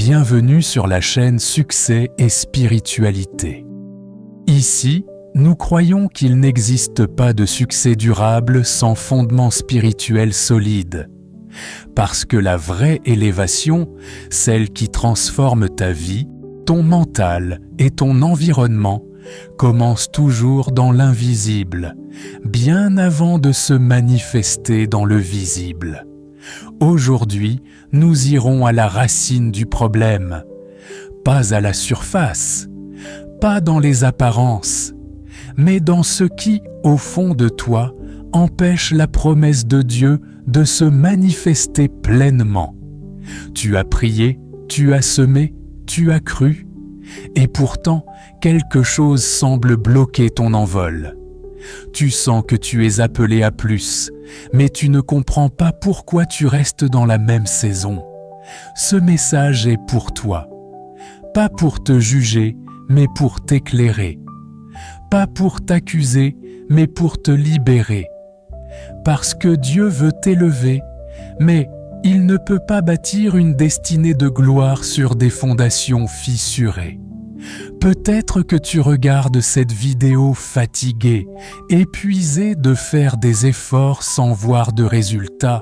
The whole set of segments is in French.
Bienvenue sur la chaîne Succès et Spiritualité. Ici, nous croyons qu'il n'existe pas de succès durable sans fondement spirituel solide. Parce que la vraie élévation, celle qui transforme ta vie, ton mental et ton environnement, commence toujours dans l'invisible, bien avant de se manifester dans le visible. Aujourd'hui, nous irons à la racine du problème, pas à la surface, pas dans les apparences, mais dans ce qui, au fond de toi, empêche la promesse de Dieu de se manifester pleinement. Tu as prié, tu as semé, tu as cru, et pourtant, quelque chose semble bloquer ton envol. Tu sens que tu es appelé à plus, mais tu ne comprends pas pourquoi tu restes dans la même saison. Ce message est pour toi. Pas pour te juger, mais pour t'éclairer. Pas pour t'accuser, mais pour te libérer. Parce que Dieu veut t'élever, mais il ne peut pas bâtir une destinée de gloire sur des fondations fissurées. Peut-être que tu regardes cette vidéo fatigué, épuisé de faire des efforts sans voir de résultats.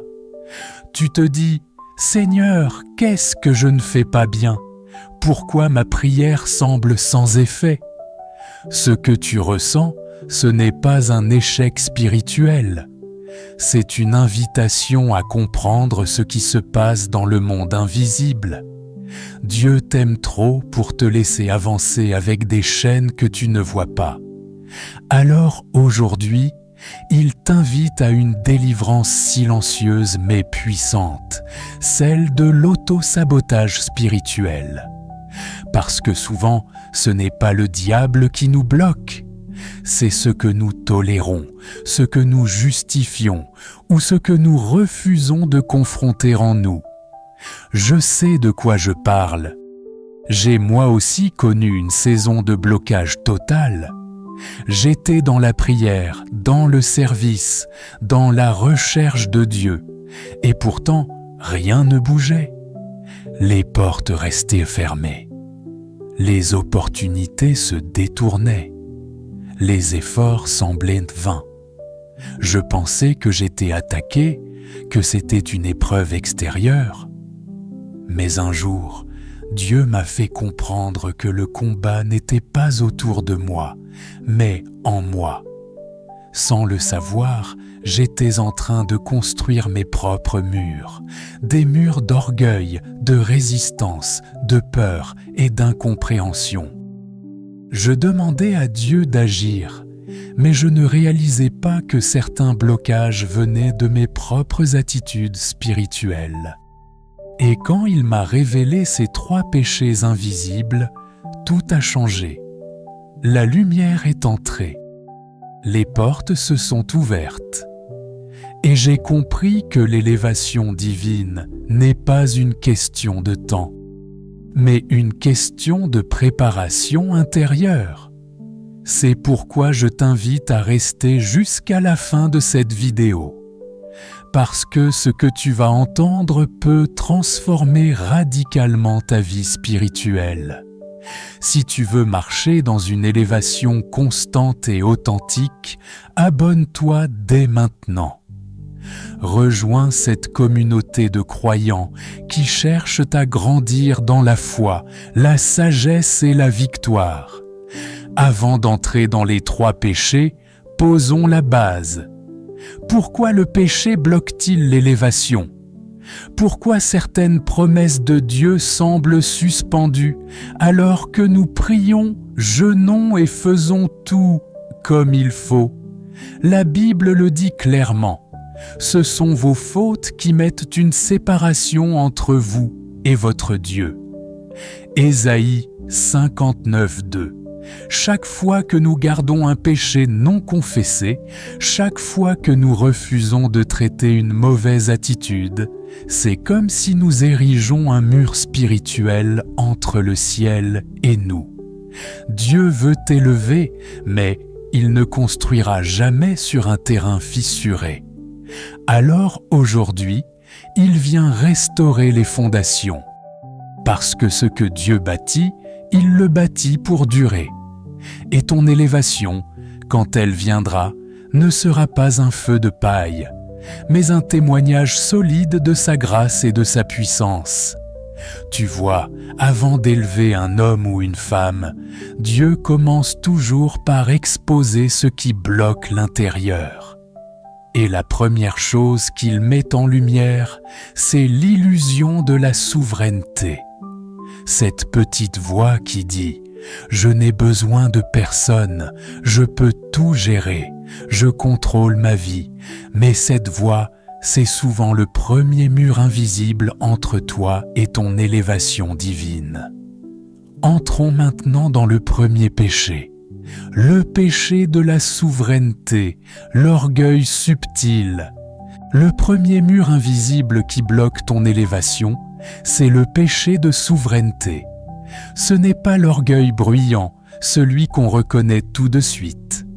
Tu te dis « Seigneur, qu'est-ce que je ne fais pas bien? Pourquoi ma prière semble sans effet ?» Ce que tu ressens, ce n'est pas un échec spirituel. C'est une invitation à comprendre ce qui se passe dans le monde invisible. Dieu t'aime trop pour te laisser avancer avec des chaînes que tu ne vois pas. Alors aujourd'hui, il t'invite à une délivrance silencieuse mais puissante, celle de l'auto-sabotage spirituel. Parce que souvent, ce n'est pas le diable qui nous bloque, c'est ce que nous tolérons, ce que nous justifions ou ce que nous refusons de confronter en nous. Je sais de quoi je parle. J'ai moi aussi connu une saison de blocage total. J'étais dans la prière, dans le service, dans la recherche de Dieu, et pourtant rien ne bougeait. Les portes restaient fermées. Les opportunités se détournaient. Les efforts semblaient vains. Je pensais que j'étais attaqué, que c'était une épreuve extérieure. Mais un jour, Dieu m'a fait comprendre que le combat n'était pas autour de moi, mais en moi. Sans le savoir, j'étais en train de construire mes propres murs, des murs d'orgueil, de résistance, de peur et d'incompréhension. Je demandais à Dieu d'agir, mais je ne réalisais pas que certains blocages venaient de mes propres attitudes spirituelles. Et quand il m'a révélé ces 3 péchés invisibles, tout a changé. La lumière est entrée. Les portes se sont ouvertes. Et j'ai compris que l'élévation divine n'est pas une question de temps, mais une question de préparation intérieure. C'est pourquoi je t'invite à rester jusqu'à la fin de cette vidéo. Parce que ce que tu vas entendre peut transformer radicalement ta vie spirituelle. Si tu veux marcher dans une élévation constante et authentique, abonne-toi dès maintenant. Rejoins cette communauté de croyants qui cherchent à grandir dans la foi, la sagesse et la victoire. Avant d'entrer dans les 3 péchés, posons la base. Pourquoi le péché bloque-t-il l'élévation? Pourquoi certaines promesses de Dieu semblent suspendues alors que nous prions, jeûnons et faisons tout comme il faut? La Bible le dit clairement. Ce sont vos fautes qui mettent une séparation entre vous et votre Dieu. Ésaïe 59:2. Chaque fois que nous gardons un péché non confessé, chaque fois que nous refusons de traiter une mauvaise attitude, c'est comme si nous érigeons un mur spirituel entre le ciel et nous. Dieu veut t'élever, mais il ne construira jamais sur un terrain fissuré. Alors aujourd'hui, il vient restaurer les fondations. parce que ce que Dieu bâtit, il le bâtit pour durer. Et ton élévation, quand elle viendra, ne sera pas un feu de paille, mais un témoignage solide de sa grâce et de sa puissance. Tu vois, avant d'élever un homme ou une femme, Dieu commence toujours par exposer ce qui bloque l'intérieur. Et la première chose qu'il met en lumière, c'est l'illusion de la souveraineté. Cette petite voix qui dit « Je n'ai besoin de personne, je peux tout gérer, je contrôle ma vie », mais cette voix, c'est souvent le premier mur invisible entre toi et ton élévation divine. Entrons maintenant dans le premier péché, le péché de la souveraineté, l'orgueil subtil. Le premier mur invisible qui bloque ton élévation, c'est le péché de souveraineté. Ce n'est pas l'orgueil bruyant, celui qu'on reconnaît tout de suite.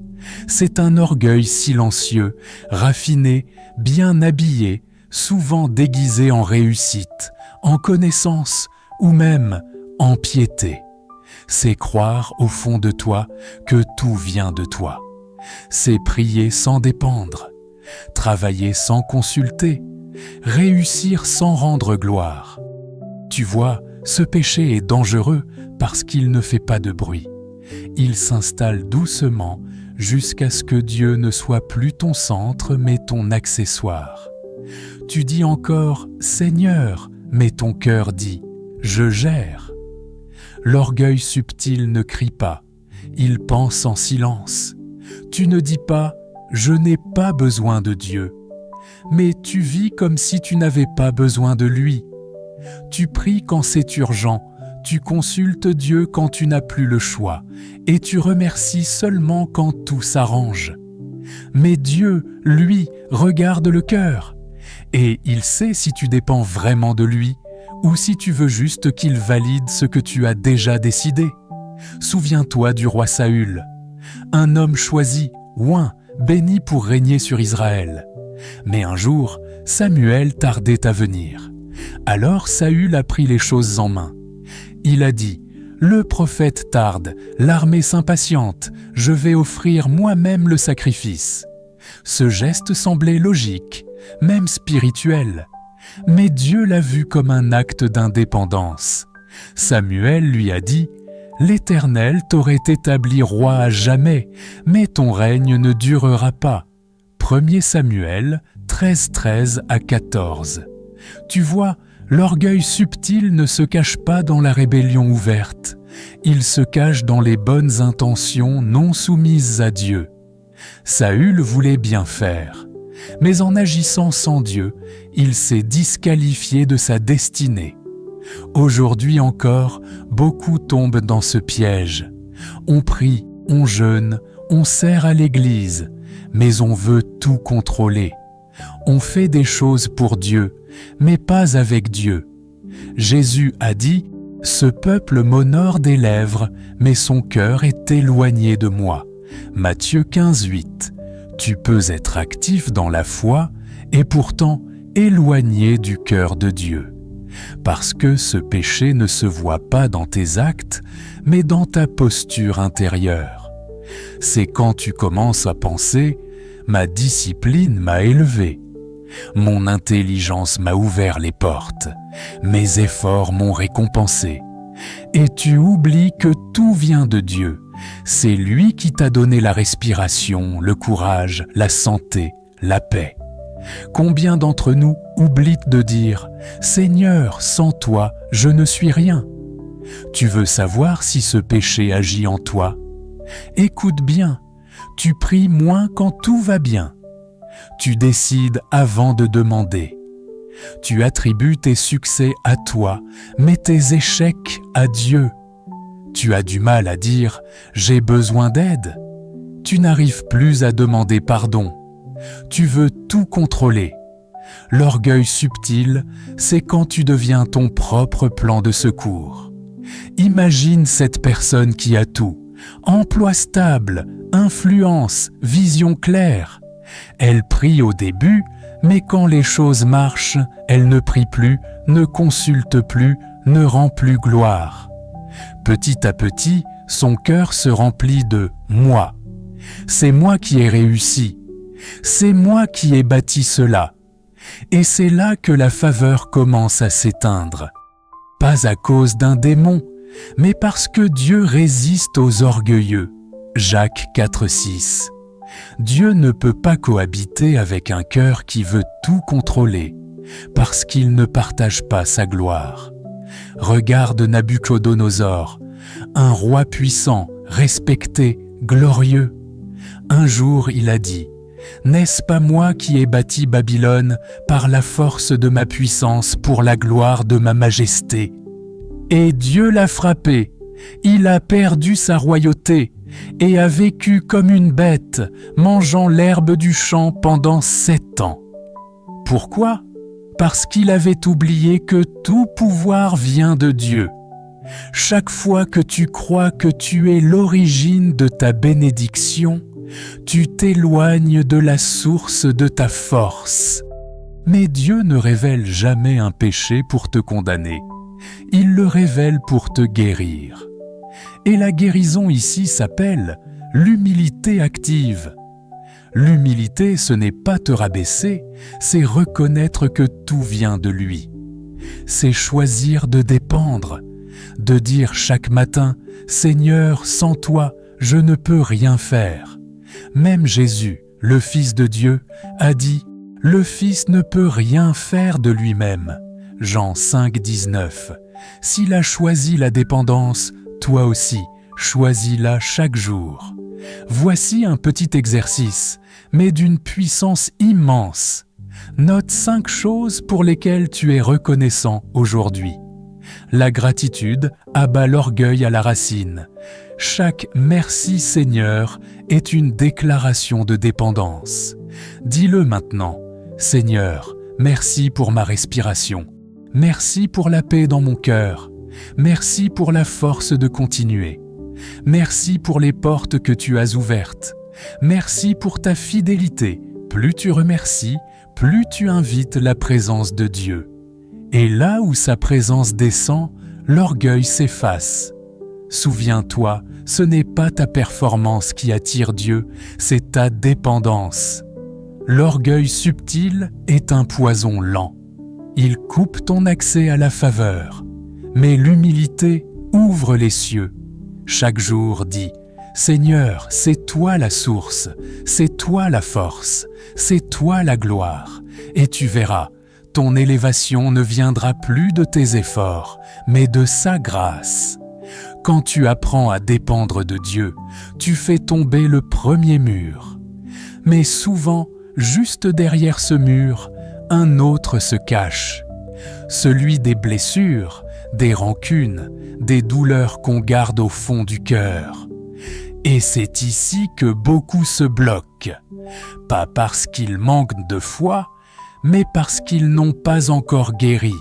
C'est un orgueil silencieux, raffiné, bien habillé, souvent déguisé en réussite, en connaissance ou même en piété. C'est croire au fond de toi que tout vient de toi. C'est prier sans dépendre, travailler sans consulter, réussir sans rendre gloire. Tu vois, ce péché est dangereux parce qu'il ne fait pas de bruit. Il s'installe doucement jusqu'à ce que Dieu ne soit plus ton centre mais ton accessoire. Tu dis encore « Seigneur », mais ton cœur dit « Je gère ». L'orgueil subtil ne crie pas, il pense en silence. Tu ne dis pas « Je n'ai pas besoin de Dieu », mais tu vis comme si tu n'avais pas besoin de lui. Tu pries quand c'est urgent, tu consultes Dieu quand tu n'as plus le choix, et tu remercies seulement quand tout s'arrange. Mais Dieu, lui, regarde le cœur, et il sait si tu dépends vraiment de lui, ou si tu veux juste qu'il valide ce que tu as déjà décidé. Souviens-toi du roi Saül, un homme choisi, oint, béni pour régner sur Israël. Mais un jour, Samuel tardait à venir. Alors Saül a pris les choses en main. Il a dit « Le prophète tarde, l'armée s'impatiente, je vais offrir moi-même le sacrifice. » Ce geste semblait logique, même spirituel. Mais Dieu l'a vu comme un acte d'indépendance. Samuel lui a dit « L'Éternel t'aurait établi roi à jamais, mais ton règne ne durera pas. » 1 Samuel 13 à 14. Tu vois, l'orgueil subtil ne se cache pas dans la rébellion ouverte. Il se cache dans les bonnes intentions non soumises à Dieu. Saül voulait bien faire, mais en agissant sans Dieu, il s'est disqualifié de sa destinée. Aujourd'hui encore, beaucoup tombent dans ce piège. On prie, on jeûne, on sert à l'église, mais on veut tout contrôler. On fait des choses pour Dieu, mais pas avec Dieu. Jésus a dit « Ce peuple m'honore des lèvres, mais son cœur est éloigné de moi. » Matthieu 15:8. Tu peux être actif dans la foi et pourtant éloigné du cœur de Dieu. Parce que ce péché ne se voit pas dans tes actes, mais dans ta posture intérieure. C'est quand tu commences à penser « Ma discipline m'a élevé ». Mon intelligence m'a ouvert les portes, mes efforts m'ont récompensé. Et tu oublies que tout vient de Dieu. C'est lui qui t'a donné la respiration, le courage, la santé, la paix. Combien d'entre nous oublient de dire « Seigneur, sans toi, je ne suis rien ». Tu veux savoir si ce péché agit en toi? Écoute bien, tu pries moins quand tout va bien. Tu décides avant de demander. Tu attribues tes succès à toi, mais tes échecs à Dieu. Tu as du mal à dire « j'ai besoin d'aide ». Tu n'arrives plus à demander pardon. Tu veux tout contrôler. L'orgueil subtil, c'est quand tu deviens ton propre plan de secours. Imagine cette personne qui a tout. Emploi stable, influence, vision claire. Elle prie au début, mais quand les choses marchent, elle ne prie plus, ne consulte plus, ne rend plus gloire. Petit à petit, son cœur se remplit de « moi ». C'est moi qui ai réussi. C'est moi qui ai bâti cela. Et c'est là que la faveur commence à s'éteindre. Pas à cause d'un démon, mais parce que Dieu résiste aux orgueilleux. Jacques 4,6. Dieu ne peut pas cohabiter avec un cœur qui veut tout contrôler, parce qu'il ne partage pas sa gloire. Regarde Nabuchodonosor, un roi puissant, respecté, glorieux. Un jour il a dit « N'est-ce pas moi qui ai bâti Babylone par la force de ma puissance pour la gloire de ma majesté ?» Et Dieu l'a frappé, il a perdu sa royauté et a vécu comme une bête, mangeant l'herbe du champ pendant 7 ans. Pourquoi ? Parce qu'il avait oublié que tout pouvoir vient de Dieu. Chaque fois que tu crois que tu es l'origine de ta bénédiction, tu t'éloignes de la source de ta force. Mais Dieu ne révèle jamais un péché pour te condamner. Il le révèle pour te guérir. Et la guérison ici s'appelle l'humilité active. L'humilité, ce n'est pas te rabaisser, c'est reconnaître que tout vient de lui. C'est choisir de dépendre, de dire chaque matin « Seigneur, sans toi, je ne peux rien faire ». Même Jésus, le Fils de Dieu, a dit « Le Fils ne peut rien faire de lui-même ». Jean 5, 19. S'il a choisi la dépendance, toi aussi, choisis-la chaque jour. Voici un petit exercice, mais d'une puissance immense. Note 5 choses pour lesquelles tu es reconnaissant aujourd'hui. La gratitude abat l'orgueil à la racine. Chaque « Merci Seigneur » est une déclaration de dépendance. Dis-le maintenant. Seigneur, merci pour ma respiration. Merci pour la paix dans mon cœur. Merci pour la force de continuer. Merci pour les portes que tu as ouvertes. Merci pour ta fidélité. Plus tu remercies, plus tu invites la présence de Dieu. Et là où sa présence descend, l'orgueil s'efface. Souviens-toi, ce n'est pas ta performance qui attire Dieu, c'est ta dépendance. L'orgueil subtil est un poison lent. Il coupe ton accès à la faveur. Mais l'humilité ouvre les cieux. Chaque jour dis « Seigneur, c'est toi la source, c'est toi la force, c'est toi la gloire. » Et tu verras, ton élévation ne viendra plus de tes efforts, mais de sa grâce. Quand tu apprends à dépendre de Dieu, tu fais tomber le premier mur. Mais souvent, juste derrière ce mur, un autre se cache. Celui des blessures, des rancunes, des douleurs qu'on garde au fond du cœur. Et c'est ici que beaucoup se bloquent, pas parce qu'ils manquent de foi, mais parce qu'ils n'ont pas encore guéri.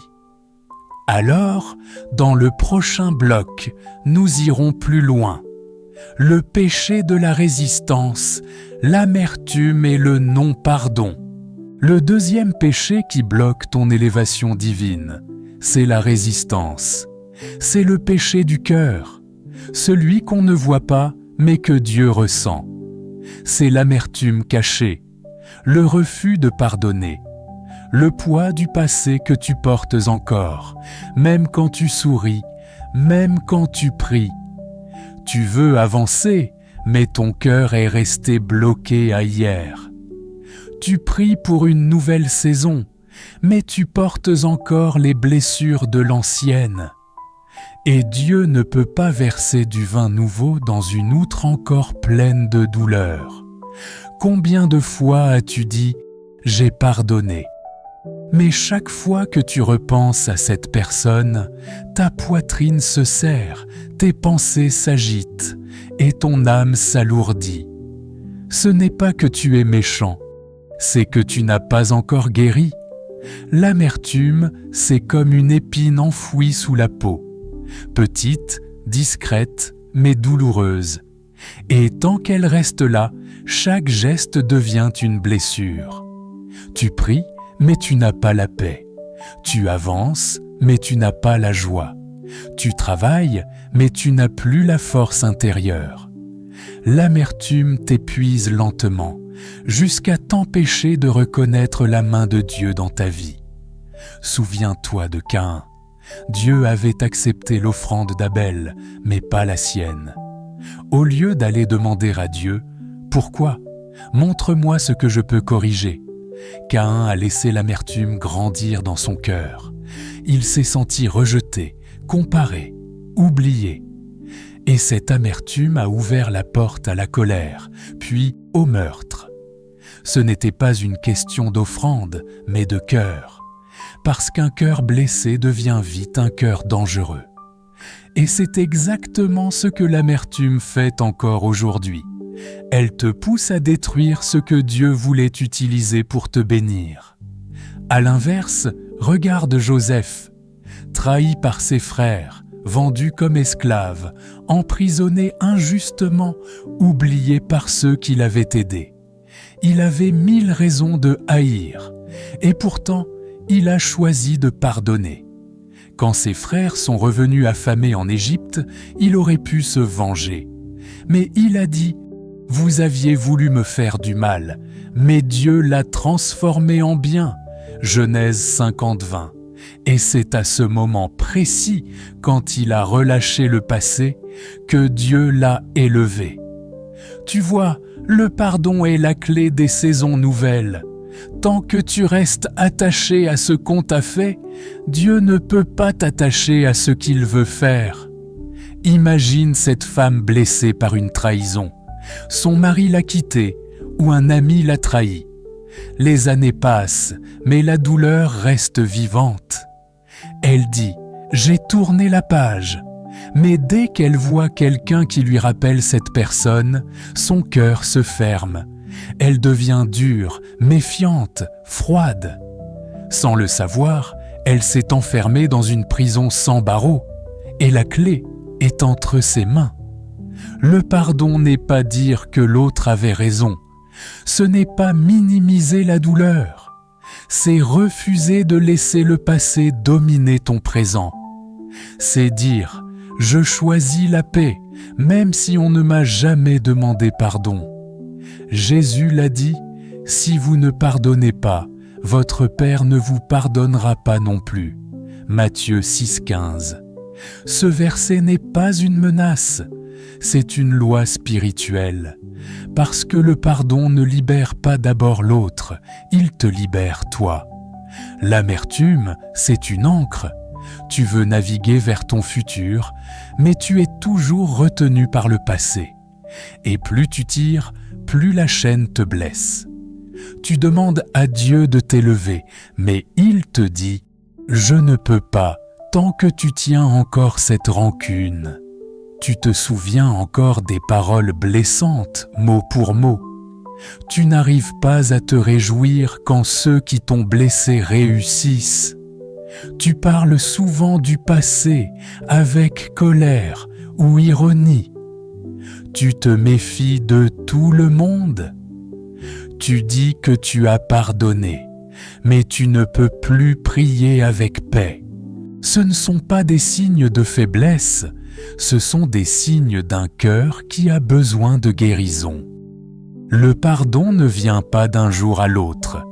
Alors, dans le prochain bloc, nous irons plus loin. Le péché de la résistance, l'amertume et le non-pardon. Le deuxième péché qui bloque ton élévation divine, c'est la résistance. C'est le péché du cœur, celui qu'on ne voit pas, mais que Dieu ressent. C'est l'amertume cachée, le refus de pardonner, le poids du passé que tu portes encore, même quand tu souris, même quand tu pries. Tu veux avancer, mais ton cœur est resté bloqué à hier. Tu pries pour une nouvelle saison, mais tu portes encore les blessures de l'ancienne. Et Dieu ne peut pas verser du vin nouveau dans une outre encore pleine de douleur. Combien de fois as-tu dit « J'ai pardonné » ? Mais chaque fois que tu repenses à cette personne, ta poitrine se serre, tes pensées s'agitent et ton âme s'alourdit. Ce n'est pas que tu es méchant, c'est que tu n'as pas encore guéri. L'amertume, c'est comme une épine enfouie sous la peau, petite, discrète, mais douloureuse. Et tant qu'elle reste là, chaque geste devient une blessure. Tu pries, mais tu n'as pas la paix. Tu avances, mais tu n'as pas la joie. Tu travailles, mais tu n'as plus la force intérieure. L'amertume t'épuise lentement, jusqu'à t'empêcher de reconnaître la main de Dieu dans ta vie. Souviens-toi de Caïn. Dieu avait accepté l'offrande d'Abel, mais pas la sienne. Au lieu d'aller demander à Dieu « Pourquoi ? Montre-moi ce que je peux corriger », Caïn a laissé l'amertume grandir dans son cœur. Il s'est senti rejeté, comparé, oublié. Et cette amertume a ouvert la porte à la colère, puis au meurtre. Ce n'était pas une question d'offrande, mais de cœur. Parce qu'un cœur blessé devient vite un cœur dangereux. Et c'est exactement ce que l'amertume fait encore aujourd'hui. Elle te pousse à détruire ce que Dieu voulait utiliser pour te bénir. À l'inverse, regarde Joseph, trahi par ses frères, vendu comme esclave, emprisonné injustement, oublié par ceux qui l'avaient aidé. Il avait 1000 raisons de haïr, et pourtant, il a choisi de pardonner. Quand ses frères sont revenus affamés en Égypte, il aurait pu se venger. Mais il a dit « Vous aviez voulu me faire du mal, mais Dieu l'a transformé en bien. » Genèse 50:20. Et c'est à ce moment précis, quand il a relâché le passé, que Dieu l'a élevé. Tu vois, le pardon est la clé des saisons nouvelles. Tant que tu restes attaché à ce qu'on t'a fait, Dieu ne peut pas t'attacher à ce qu'il veut faire. Imagine cette femme blessée par une trahison. Son mari l'a quittée ou un ami l'a trahi. Les années passent, mais la douleur reste vivante. Elle dit « J'ai tourné la page ». Mais dès qu'elle voit quelqu'un qui lui rappelle cette personne, son cœur se ferme. Elle devient dure, méfiante, froide. Sans le savoir, elle s'est enfermée dans une prison sans barreaux, et la clé est entre ses mains. Le pardon n'est pas dire que l'autre avait raison. Ce n'est pas minimiser la douleur. C'est refuser de laisser le passé dominer ton présent. C'est dire « Je choisis la paix, même si on ne m'a jamais demandé pardon. » Jésus l'a dit « Si vous ne pardonnez pas, votre Père ne vous pardonnera pas non plus. » Matthieu 6,15. Ce verset n'est pas une menace, c'est une loi spirituelle. Parce que le pardon ne libère pas d'abord l'autre, il te libère toi. L'amertume, c'est une ancre. Tu veux naviguer vers ton futur, mais tu es toujours retenu par le passé. Et plus tu tires, plus la chaîne te blesse. Tu demandes à Dieu de t'élever, mais il te dit « Je ne peux pas tant que tu tiens encore cette rancune. » Tu te souviens encore des paroles blessantes, mot pour mot. Tu n'arrives pas à te réjouir quand ceux qui t'ont blessé réussissent. Tu parles souvent du passé avec colère ou ironie. Tu te méfies de tout le monde. Tu dis que tu as pardonné, mais tu ne peux plus prier avec paix. Ce ne sont pas des signes de faiblesse, ce sont des signes d'un cœur qui a besoin de guérison. Le pardon ne vient pas d'un jour à l'autre.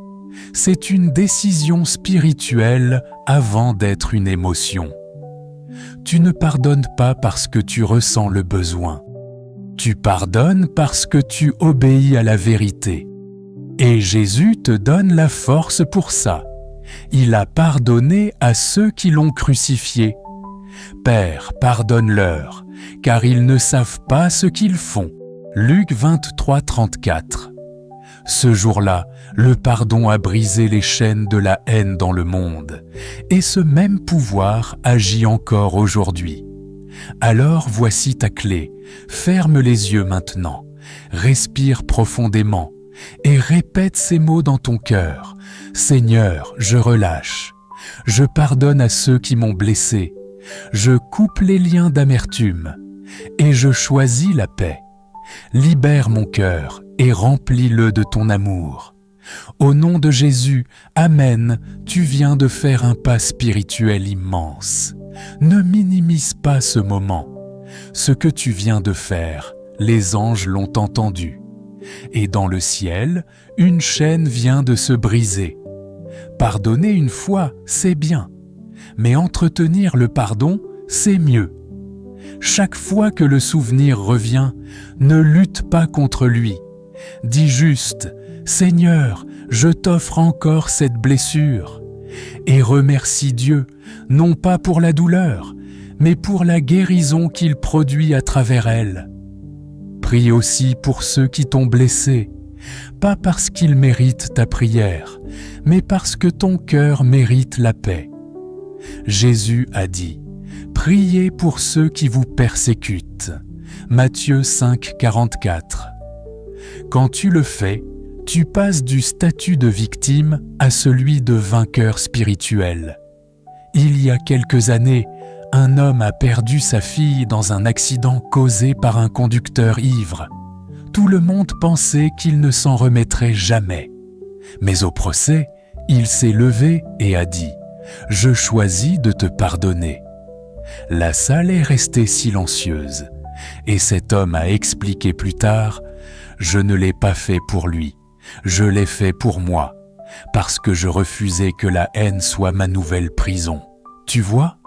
C'est une décision spirituelle avant d'être une émotion. Tu ne pardonnes pas parce que tu ressens le besoin. Tu pardonnes parce que tu obéis à la vérité. Et Jésus te donne la force pour ça. Il a pardonné à ceux qui l'ont crucifié. Père, pardonne-leur, car ils ne savent pas ce qu'ils font. Luc 23:34. Ce jour-là, le pardon a brisé les chaînes de la haine dans le monde, et ce même pouvoir agit encore aujourd'hui. Alors voici ta clé, ferme les yeux maintenant, respire profondément, et répète ces mots dans ton cœur. Seigneur, je relâche, je pardonne à ceux qui m'ont blessé, je coupe les liens d'amertume, et je choisis la paix. Libère mon cœur et remplis-le de ton amour. Au nom de Jésus, Amen, tu viens de faire un pas spirituel immense. Ne minimise pas ce moment. Ce que tu viens de faire, les anges l'ont entendu. Et dans le ciel, une chaîne vient de se briser. Pardonner une fois, c'est bien. Mais entretenir le pardon, c'est mieux. Chaque fois que le souvenir revient, ne lutte pas contre lui. Dis juste « Seigneur, je t'offre encore cette blessure » et remercie Dieu, non pas pour la douleur, mais pour la guérison qu'il produit à travers elle. Prie aussi pour ceux qui t'ont blessé, pas parce qu'ils méritent ta prière, mais parce que ton cœur mérite la paix. Jésus a dit « Priez pour ceux qui vous persécutent » Matthieu 5, 44. Quand tu le fais, tu passes du statut de victime à celui de vainqueur spirituel. Il y a quelques années, un homme a perdu sa fille dans un accident causé par un conducteur ivre. Tout le monde pensait qu'il ne s'en remettrait jamais. Mais au procès, il s'est levé et a dit « Je choisis de te pardonner ». La salle est restée silencieuse et cet homme a expliqué plus tard « Je ne l'ai pas fait pour lui, je l'ai fait pour moi, parce que je refusais que la haine soit ma nouvelle prison. » Tu vois ?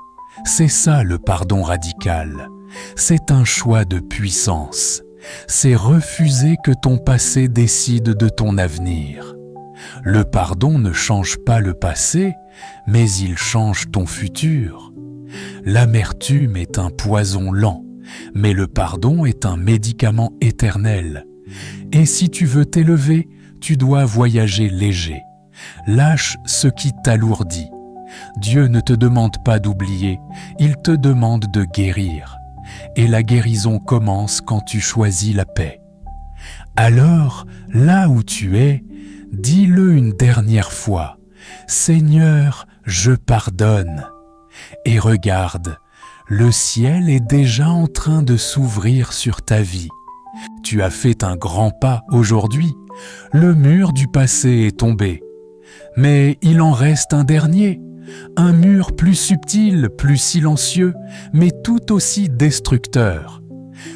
C'est ça le pardon radical. C'est un choix de puissance. C'est refuser que ton passé décide de ton avenir. Le pardon ne change pas le passé, mais il change ton futur. L'amertume est un poison lent, mais le pardon est un médicament éternel. Et si tu veux t'élever, tu dois voyager léger. Lâche ce qui t'alourdit. Dieu ne te demande pas d'oublier, il te demande de guérir. Et la guérison commence quand tu choisis la paix. Alors, là où tu es, dis-le une dernière fois. Seigneur, je pardonne. Et regarde, le ciel est déjà en train de s'ouvrir sur ta vie. Tu as fait un grand pas aujourd'hui. Le mur du passé est tombé. Mais il en reste un dernier. Un mur plus subtil, plus silencieux, mais tout aussi destructeur.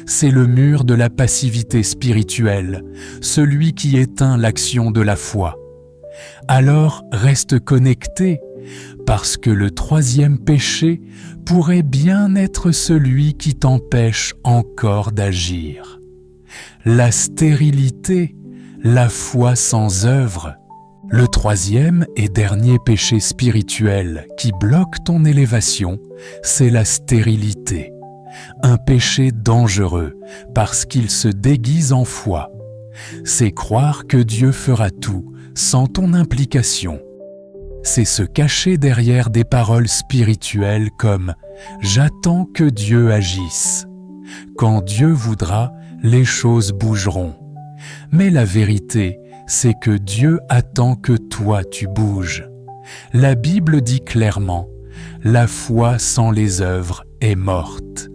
C'est le mur de la passivité spirituelle, celui qui éteint l'action de la foi. Alors reste connecté, parce que le troisième péché pourrait bien être celui qui t'empêche encore d'agir. La stérilité, la foi sans œuvre. Le troisième et dernier péché spirituel qui bloque ton élévation, c'est la stérilité. Un péché dangereux parce qu'il se déguise en foi. C'est croire que Dieu fera tout sans ton implication. C'est se cacher derrière des paroles spirituelles comme « J'attends que Dieu agisse ». Quand Dieu voudra, les choses bougeront. Mais la vérité, c'est que Dieu attend que toi tu bouges. La Bible dit clairement « La foi sans les œuvres est morte ».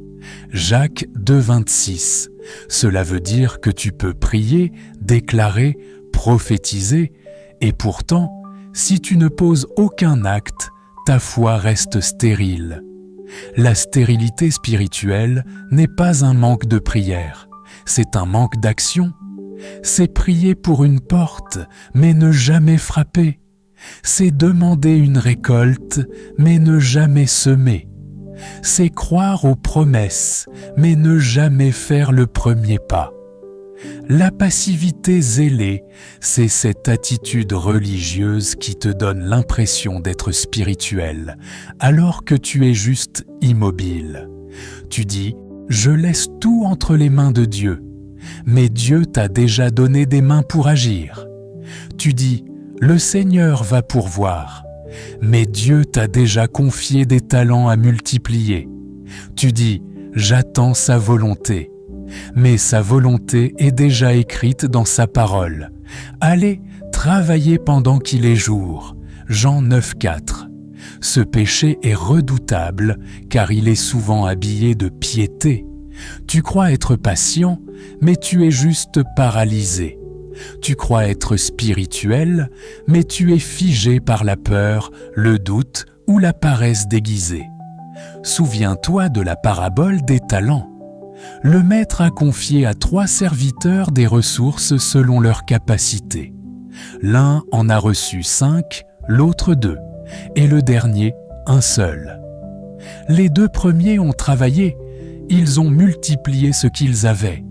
Jacques 2,26. Cela veut dire que tu peux prier, déclarer, prophétiser, et pourtant, si tu ne poses aucun acte, ta foi reste stérile. La stérilité spirituelle n'est pas un manque de prière, c'est un manque d'action. C'est prier pour une porte, mais ne jamais frapper. C'est demander une récolte, mais ne jamais semer. C'est croire aux promesses, mais ne jamais faire le premier pas. La passivité zélée, c'est cette attitude religieuse qui te donne l'impression d'être spirituel, alors que tu es juste immobile. Tu dis « Je laisse tout entre les mains de Dieu ». Mais Dieu t'a déjà donné des mains pour agir. Tu dis « Le Seigneur va pourvoir ». Mais Dieu t'a déjà confié des talents à multiplier. Tu dis « J'attends sa volonté ». Mais sa volonté est déjà écrite dans sa parole. Allez, travaillez pendant qu'il est jour. Jean 9,4. Ce péché est redoutable car il est souvent habillé de piété. Tu crois être patient, mais tu es juste paralysé. Tu crois être spirituel, mais tu es figé par la peur, le doute ou la paresse déguisée. Souviens-toi de la parabole des talents. Le maître a confié à 3 serviteurs des ressources selon leur capacité. L'un en a reçu 5, l'autre 2, et le dernier un seul. Les 2 premiers ont travaillé, ils ont multiplié ce qu'ils avaient.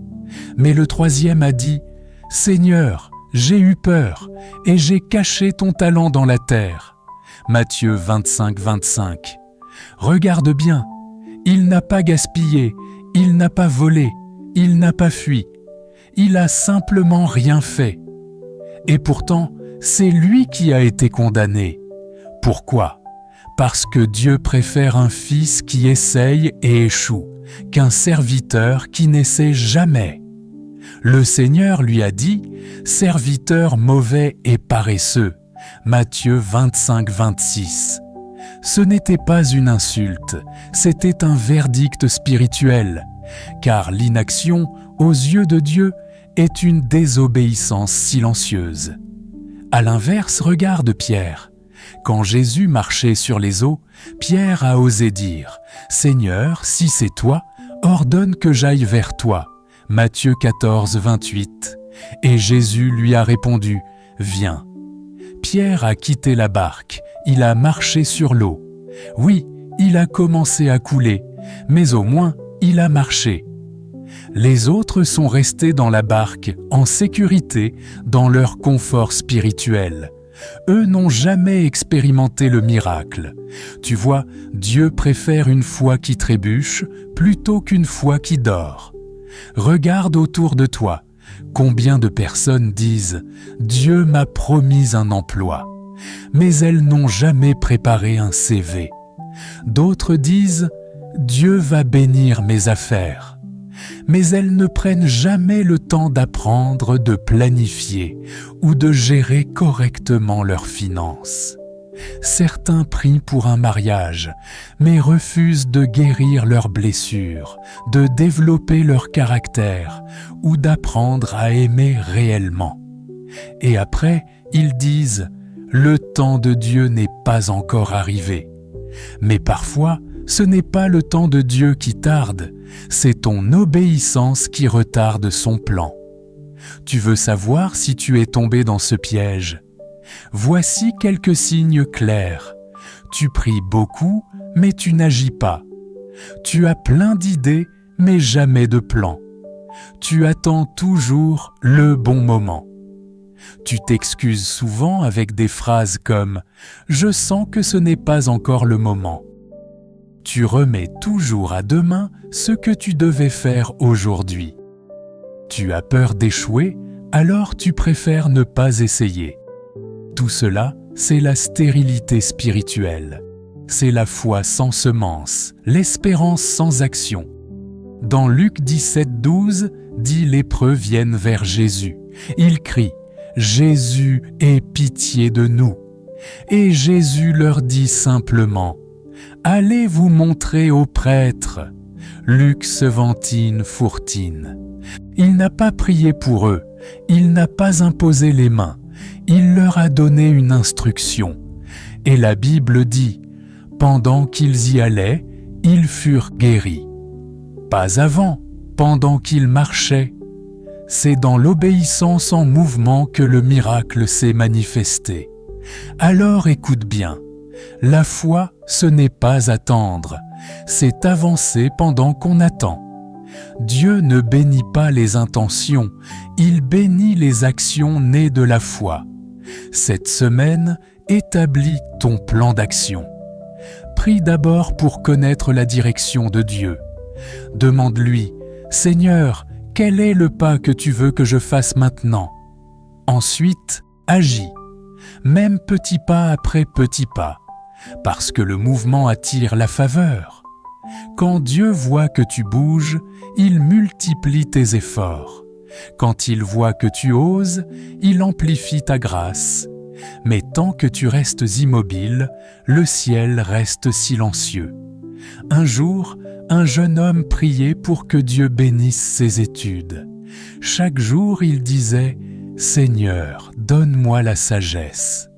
Mais le troisième a dit « Seigneur, j'ai eu peur, et j'ai caché ton talent dans la terre. » Matthieu 25, 25. Regarde bien, il n'a pas gaspillé, il n'a pas volé, il n'a pas fui. Il a simplement rien fait. Et pourtant, c'est lui qui a été condamné. Pourquoi ? Parce que Dieu préfère un fils qui essaye et échoue qu'un serviteur qui n'essaie jamais. Le Seigneur lui a dit « Serviteur mauvais et paresseux » Matthieu 25, 26. Ce n'était pas une insulte, c'était un verdict spirituel, car l'inaction, aux yeux de Dieu, est une désobéissance silencieuse. À l'inverse, regarde Pierre. Quand Jésus marchait sur les eaux, Pierre a osé dire « Seigneur, si c'est toi, ordonne que j'aille vers toi. » Matthieu 14, 28. Et Jésus lui a répondu « Viens ». Pierre a quitté la barque, il a marché sur l'eau. Oui, il a commencé à couler, mais au moins il a marché. Les autres sont restés dans la barque, en sécurité, dans leur confort spirituel. Eux n'ont jamais expérimenté le miracle. Tu vois, Dieu préfère une foi qui trébuche plutôt qu'une foi qui dort. Regarde autour de toi. Combien de personnes disent « Dieu m'a promis un emploi », mais elles n'ont jamais préparé un CV. D'autres disent « Dieu va bénir mes affaires », mais elles ne prennent jamais le temps d'apprendre, de planifier ou de gérer correctement leurs finances. Certains prient pour un mariage, mais refusent de guérir leurs blessures, de développer leur caractère ou d'apprendre à aimer réellement. Et après, ils disent « Le temps de Dieu n'est pas encore arrivé ». Mais parfois, ce n'est pas le temps de Dieu qui tarde, c'est ton obéissance qui retarde son plan. Tu veux savoir si tu es tombé dans ce piège ? Voici quelques signes clairs. Tu pries beaucoup, mais tu n'agis pas. Tu as plein d'idées, mais jamais de plan. Tu attends toujours le bon moment. Tu t'excuses souvent avec des phrases comme « Je sens que ce n'est pas encore le moment ». Tu remets toujours à demain ce que tu devais faire aujourd'hui. Tu as peur d'échouer, alors tu préfères ne pas essayer. Tout cela, c'est la stérilité spirituelle. C'est la foi sans semence, l'espérance sans action. Dans Luc 17, 12, dit lépreux viennent vers Jésus. Ils crient « Jésus, aie pitié de nous ». Et Jésus leur dit simplement « Allez vous montrer au prêtre ». Luc Seventine Fourtine. Il n'a pas prié pour eux, il n'a pas imposé les mains. Il leur a donné une instruction. Et la Bible dit « Pendant qu'ils y allaient, ils furent guéris ». Pas avant, pendant qu'ils marchaient. C'est dans l'obéissance en mouvement que le miracle s'est manifesté. Alors écoute bien, la foi, ce n'est pas attendre, c'est avancer pendant qu'on attend. Dieu ne bénit pas les intentions, il bénit les actions nées de la foi. Cette semaine, établis ton plan d'action. Prie d'abord pour connaître la direction de Dieu. Demande-lui, « Seigneur, quel est le pas que tu veux que je fasse maintenant ?» Ensuite, agis, même petit pas après petit pas, parce que le mouvement attire la faveur. Quand Dieu voit que tu bouges, il multiplie tes efforts. Quand il voit que tu oses, il amplifie ta grâce. Mais tant que tu restes immobile, le ciel reste silencieux. Un jour, un jeune homme priait pour que Dieu bénisse ses études. Chaque jour, il disait « Seigneur, donne-moi la sagesse ».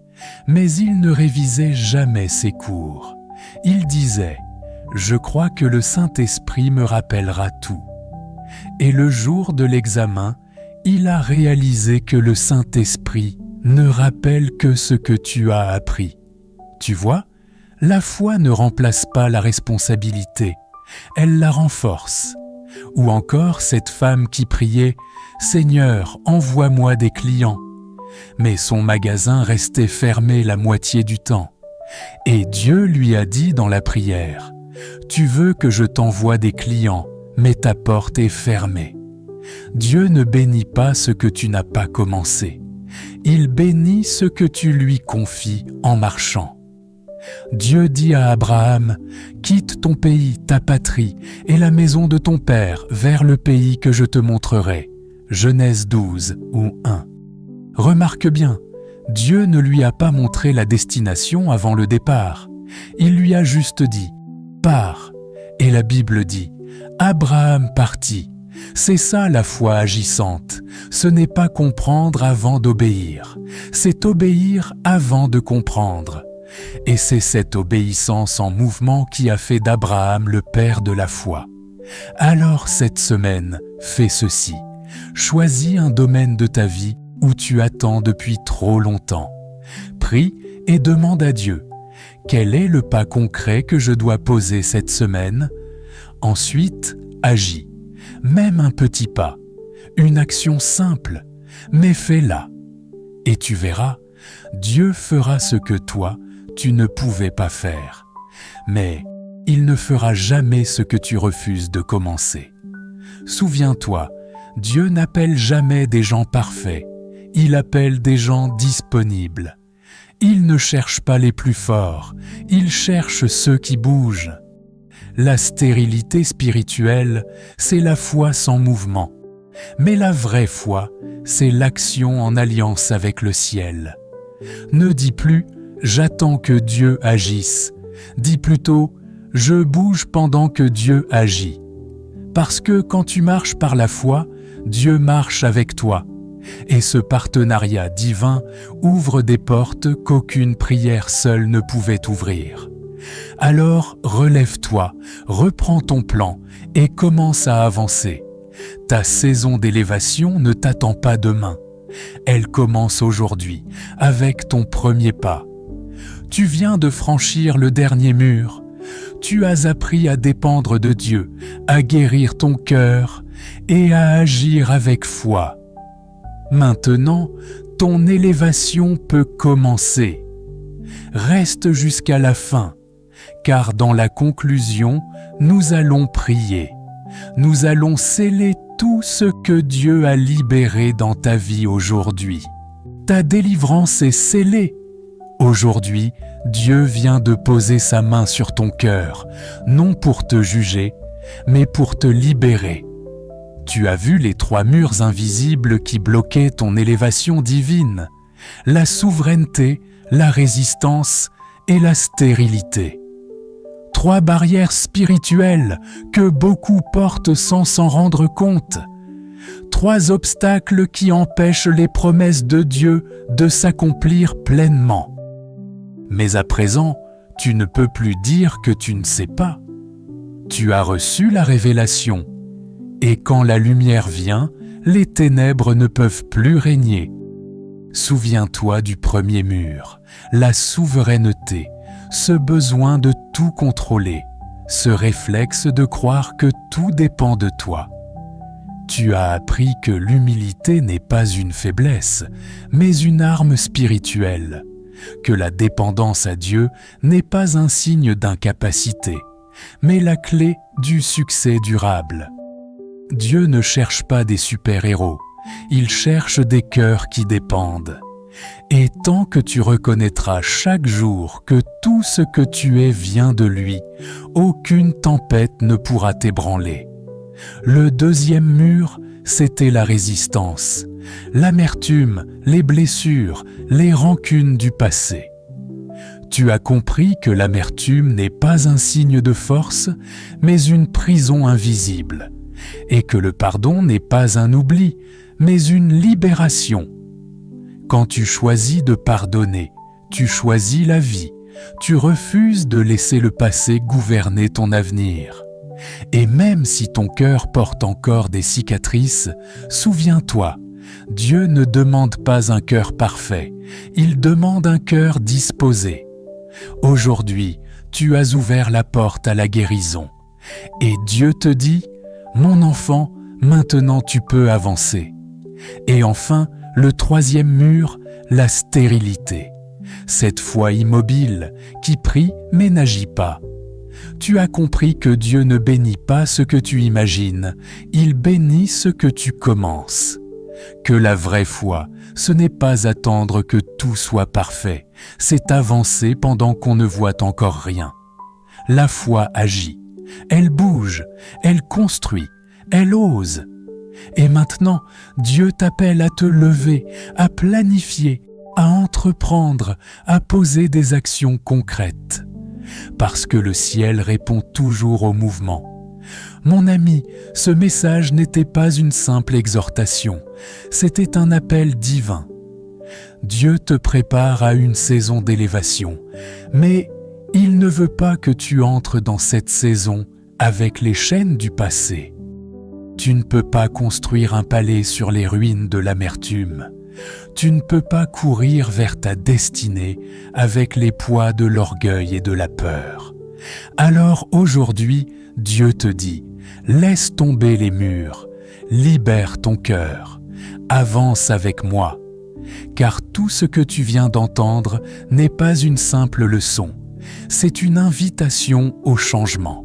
Mais il ne révisait jamais ses cours. Il disait « Je crois que le Saint-Esprit me rappellera tout. » Et le jour de l'examen, il a réalisé que le Saint-Esprit ne rappelle que ce que tu as appris. Tu vois, la foi ne remplace pas la responsabilité, elle la renforce. Ou encore cette femme qui priait « Seigneur, envoie-moi des clients ». Mais son magasin restait fermé la moitié du temps. Et Dieu lui a dit dans la prière « Tu veux que je t'envoie des clients, mais ta porte est fermée. » Dieu ne bénit pas ce que tu n'as pas commencé. Il bénit ce que tu lui confies en marchant. Dieu dit à Abraham « Quitte ton pays, ta patrie et la maison de ton père vers le pays que je te montrerai. » Genèse 12 ou 1. Remarque bien, Dieu ne lui a pas montré la destination avant le départ. Il lui a juste dit « Pars ». Et la Bible dit « Abraham partit ». C'est ça la foi agissante. Ce n'est pas comprendre avant d'obéir. C'est obéir avant de comprendre. Et c'est cette obéissance en mouvement qui a fait d'Abraham le père de la foi. Alors cette semaine, fais ceci. Choisis un domaine de ta vie où tu attends depuis trop longtemps. Prie et demande à Dieu « Quel est le pas concret que je dois poser cette semaine ?» Ensuite, agis. Même un petit pas, une action simple, mais fais-la. Et tu verras, Dieu fera ce que toi, tu ne pouvais pas faire. Mais il ne fera jamais ce que tu refuses de commencer. Souviens-toi, Dieu n'appelle jamais des gens parfaits, il appelle des gens disponibles. Il ne cherche pas les plus forts, il cherche ceux qui bougent. La stérilité spirituelle, c'est la foi sans mouvement. Mais la vraie foi, c'est l'action en alliance avec le ciel. Ne dis plus « j'attends que Dieu agisse ». Dis plutôt « je bouge pendant que Dieu agit ». Parce que quand tu marches par la foi, Dieu marche avec toi. Et ce partenariat divin ouvre des portes qu'aucune prière seule ne pouvait ouvrir. Alors relève-toi, reprends ton plan et commence à avancer. Ta saison d'élévation ne t'attend pas demain. Elle commence aujourd'hui, avec ton premier pas. Tu viens de franchir le dernier mur. Tu as appris à dépendre de Dieu, à guérir ton cœur et à agir avec foi. Maintenant, ton élévation peut commencer. Reste jusqu'à la fin. Car dans la conclusion, nous allons prier. Nous allons sceller tout ce que Dieu a libéré dans ta vie aujourd'hui. Ta délivrance est scellée. Aujourd'hui, Dieu vient de poser sa main sur ton cœur, non pour te juger, mais pour te libérer. Tu as vu les 3 murs invisibles qui bloquaient ton élévation divine, la souveraineté, la résistance et la stérilité. 3 barrières spirituelles que beaucoup portent sans s'en rendre compte. 3 obstacles qui empêchent les promesses de Dieu de s'accomplir pleinement. Mais à présent, tu ne peux plus dire que tu ne sais pas. Tu as reçu la révélation. Et quand la lumière vient, les ténèbres ne peuvent plus régner. Souviens-toi du premier mur, la souveraineté, ce besoin de tout contrôler, ce réflexe de croire que tout dépend de toi. Tu as appris que l'humilité n'est pas une faiblesse, mais une arme spirituelle, que la dépendance à Dieu n'est pas un signe d'incapacité, mais la clé du succès durable. Dieu ne cherche pas des super-héros, il cherche des cœurs qui dépendent. Et tant que tu reconnaîtras chaque jour que tout ce que tu es vient de lui, aucune tempête ne pourra t'ébranler. Le deuxième mur, c'était la résistance, l'amertume, les blessures, les rancunes du passé. Tu as compris que l'amertume n'est pas un signe de force, mais une prison invisible, et que le pardon n'est pas un oubli, mais une libération. Quand tu choisis de pardonner, tu choisis la vie, tu refuses de laisser le passé gouverner ton avenir. Et même si ton cœur porte encore des cicatrices, souviens-toi, Dieu ne demande pas un cœur parfait, il demande un cœur disposé. Aujourd'hui, tu as ouvert la porte à la guérison. Et Dieu te dit, « Mon enfant, maintenant tu peux avancer. » Et enfin, le troisième mur, la stérilité. Cette foi immobile, qui prie mais n'agit pas. Tu as compris que Dieu ne bénit pas ce que tu imagines, il bénit ce que tu commences. Que la vraie foi, ce n'est pas attendre que tout soit parfait, c'est avancer pendant qu'on ne voit encore rien. La foi agit, elle bouge, elle construit, elle ose. Et maintenant, Dieu t'appelle à te lever, à planifier, à entreprendre, à poser des actions concrètes. Parce que le ciel répond toujours au mouvement. Mon ami, ce message n'était pas une simple exhortation, c'était un appel divin. Dieu te prépare à une saison d'élévation, mais il ne veut pas que tu entres dans cette saison avec les chaînes du passé. Tu ne peux pas construire un palais sur les ruines de l'amertume. Tu ne peux pas courir vers ta destinée avec les poids de l'orgueil et de la peur. Alors aujourd'hui, Dieu te dit, laisse tomber les murs, libère ton cœur, avance avec moi. Car tout ce que tu viens d'entendre n'est pas une simple leçon, c'est une invitation au changement.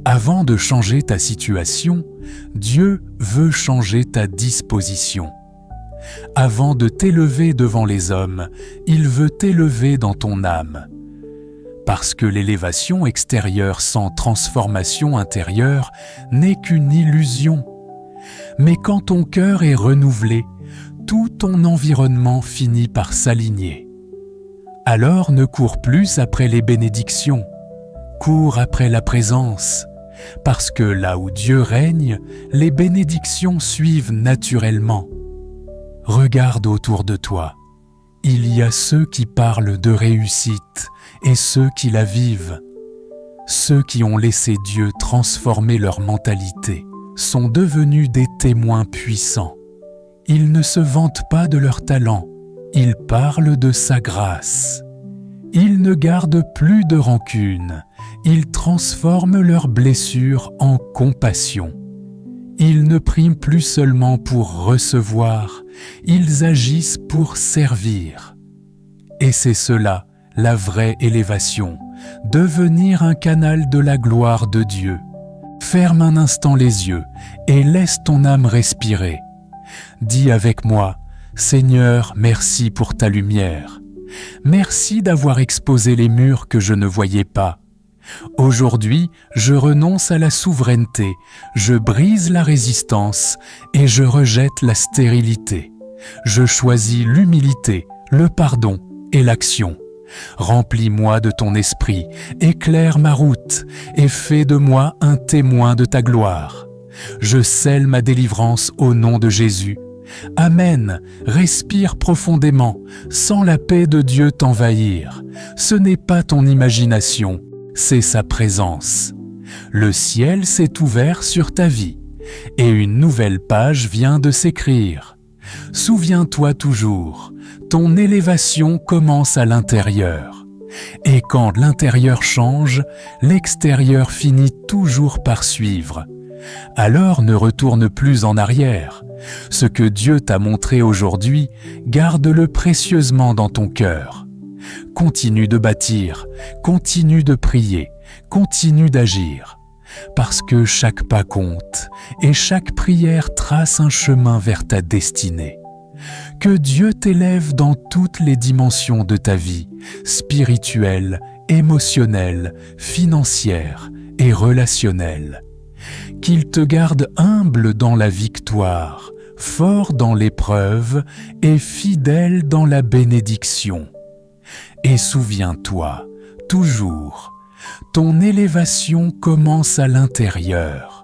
Avant de changer ta situation, Dieu veut changer ta disposition. Avant de t'élever devant les hommes, il veut t'élever dans ton âme. Parce que l'élévation extérieure sans transformation intérieure n'est qu'une illusion. Mais quand ton cœur est renouvelé, tout ton environnement finit par s'aligner. Alors ne cours plus après les bénédictions, cours après la présence. Parce que là où Dieu règne, les bénédictions suivent naturellement. Regarde autour de toi. Il y a ceux qui parlent de réussite et ceux qui la vivent. Ceux qui ont laissé Dieu transformer leur mentalité sont devenus des témoins puissants. Ils ne se vantent pas de leur talent, ils parlent de sa grâce. Ils ne gardent plus de rancune, ils transforment leurs blessures en compassion. Ils ne prient plus seulement pour recevoir, ils agissent pour servir. Et c'est cela, la vraie élévation, devenir un canal de la gloire de Dieu. Ferme un instant les yeux et laisse ton âme respirer. Dis avec moi, Seigneur, merci pour ta lumière. Merci d'avoir exposé les murs que je ne voyais pas. Aujourd'hui, je renonce à la souveraineté, je brise la résistance et je rejette la stérilité. Je choisis l'humilité, le pardon et l'action. Remplis-moi de ton esprit, éclaire ma route et fais de moi un témoin de ta gloire. Je scelle ma délivrance au nom de Jésus. Amen. Respire profondément, sens la paix de Dieu t'envahir. Ce n'est pas ton imagination, c'est sa présence. Le ciel s'est ouvert sur ta vie et une nouvelle page vient de s'écrire. Souviens-toi toujours, ton élévation commence à l'intérieur. Et quand l'intérieur change, l'extérieur finit toujours par suivre. Alors ne retourne plus en arrière. Ce que Dieu t'a montré aujourd'hui, garde-le précieusement dans ton cœur. Continue de bâtir, continue de prier, continue d'agir. Parce que chaque pas compte et chaque prière trace un chemin vers ta destinée. Que Dieu t'élève dans toutes les dimensions de ta vie, spirituelle, émotionnelle, financière et relationnelle. Qu'il te garde humble dans la victoire, fort dans l'épreuve et fidèle dans la bénédiction. Et souviens-toi, toujours, ton élévation commence à l'intérieur.